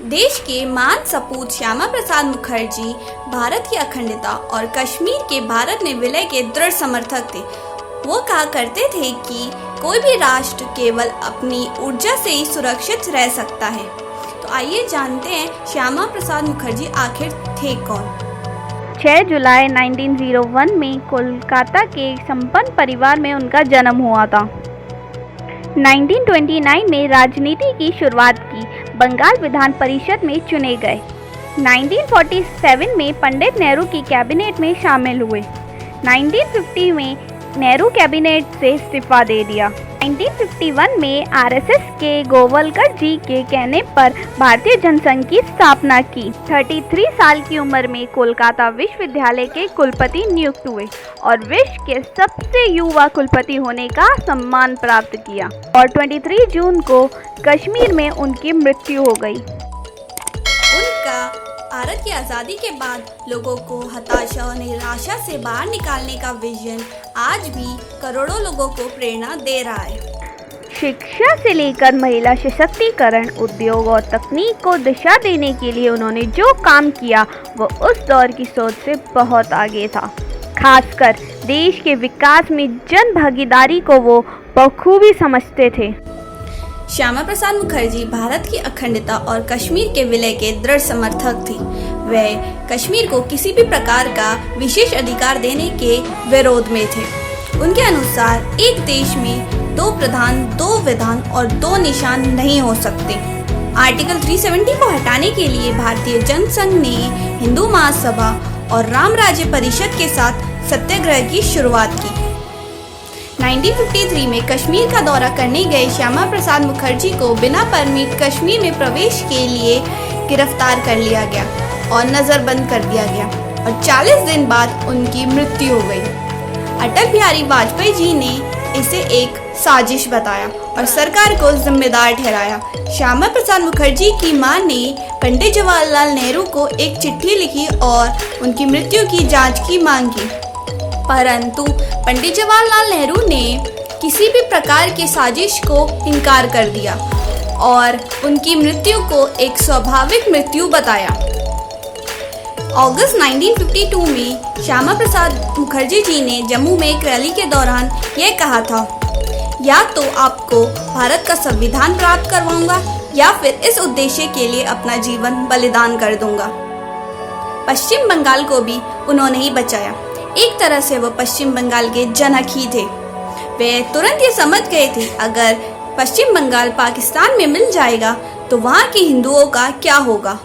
देश के महान सपूत श्यामा प्रसाद मुखर्जी भारत की अखंडता और कश्मीर के भारत में विलय के दृढ़ समर्थक थे। वो कहा करते थे कि कोई भी राष्ट्र केवल अपनी ऊर्जा से ही सुरक्षित रह सकता है। तो आइए जानते हैं श्यामा प्रसाद मुखर्जी आखिर थे कौन। 6 जुलाई 1901 में कोलकाता के संपन्न परिवार में उनका जन्म हुआ था। 1929 में राजनीति की शुरुआत की, बंगाल विधान परिषद में चुने गए। 1947 में पंडित नेहरू की कैबिनेट में शामिल हुए। 1950 में नेहरू कैबिनेट से इस्तीफा दे दिया। 1951 में आरएसएस के गोवलकर जी के कहने पर भारतीय जनसंघ की स्थापना की। 33 साल की उम्र में कोलकाता विश्वविद्यालय के कुलपति नियुक्त हुए और विश्व के सबसे युवा कुलपति होने का सम्मान प्राप्त किया। और 23 जून को कश्मीर में उनकी मृत्यु हो गई। उनका भारत की आज़ादी के बाद लोगों को हताशा और निराशा से बाहर निकालने का विजन आज भी करोड़ों लोगों को प्रेरणा दे रहा है। शिक्षा से लेकर महिला सशक्तिकरण, उद्योग और तकनीक को दिशा देने के लिए उन्होंने जो काम किया वो उस दौर की सोच से बहुत आगे था। खासकर देश के विकास में जन भागीदारी को वो बखूबी समझते थे। श्यामा प्रसाद मुखर्जी भारत की अखंडता और कश्मीर के विलय के दृढ़ समर्थक थे। वह कश्मीर को किसी भी प्रकार का विशेष अधिकार देने के विरोध में थे। उनके अनुसार एक देश में 2 प्रधान, 2 विधान और 2 निशान नहीं हो सकते। आर्टिकल 370 को हटाने के लिए भारतीय जनसंघ ने हिंदू महासभा और राम राज्य परिषद के साथ सत्याग्रह की शुरुआत की। 1953 में कश्मीर का दौरा करने गए श्यामा प्रसाद मुखर्जी को बिना परमिट कश्मीर में प्रवेश के लिए गिरफ्तार कर लिया गया और नज़रबंद कर दिया गया और 40 दिन बाद उनकी मृत्यु हो गई। अटल बिहारी वाजपेयी जी ने इसे एक साजिश बताया और सरकार को जिम्मेदार ठहराया। श्यामा प्रसाद मुखर्जी की मां ने पंडित जवाहरलाल नेहरू को एक चिट्ठी लिखी और उनकी मृत्यु की जांच की मांग की, परंतु पंडित जवाहरलाल नेहरू ने किसी भी प्रकार की साजिश को इनकार कर दिया और उनकी मृत्यु को एक स्वाभाविक मृत्यु बताया। अगस्त 1952 में श्यामा प्रसाद मुखर्जी जी ने जम्मू में एक रैली के दौरान यह कहा था, या तो आपको भारत का संविधान प्राप्त करवाऊंगा या फिर इस उद्देश्य के लिए अपना जीवन बलिदान कर दूंगा। पश्चिम बंगाल को भी उन्होंने ही बचाया। एक तरह से वो पश्चिम बंगाल के जनक ही थे। वे तुरंत ये समझ गए थे, अगर पश्चिम बंगाल पाकिस्तान में मिल जाएगा तो वहाँ के हिंदुओं का क्या होगा।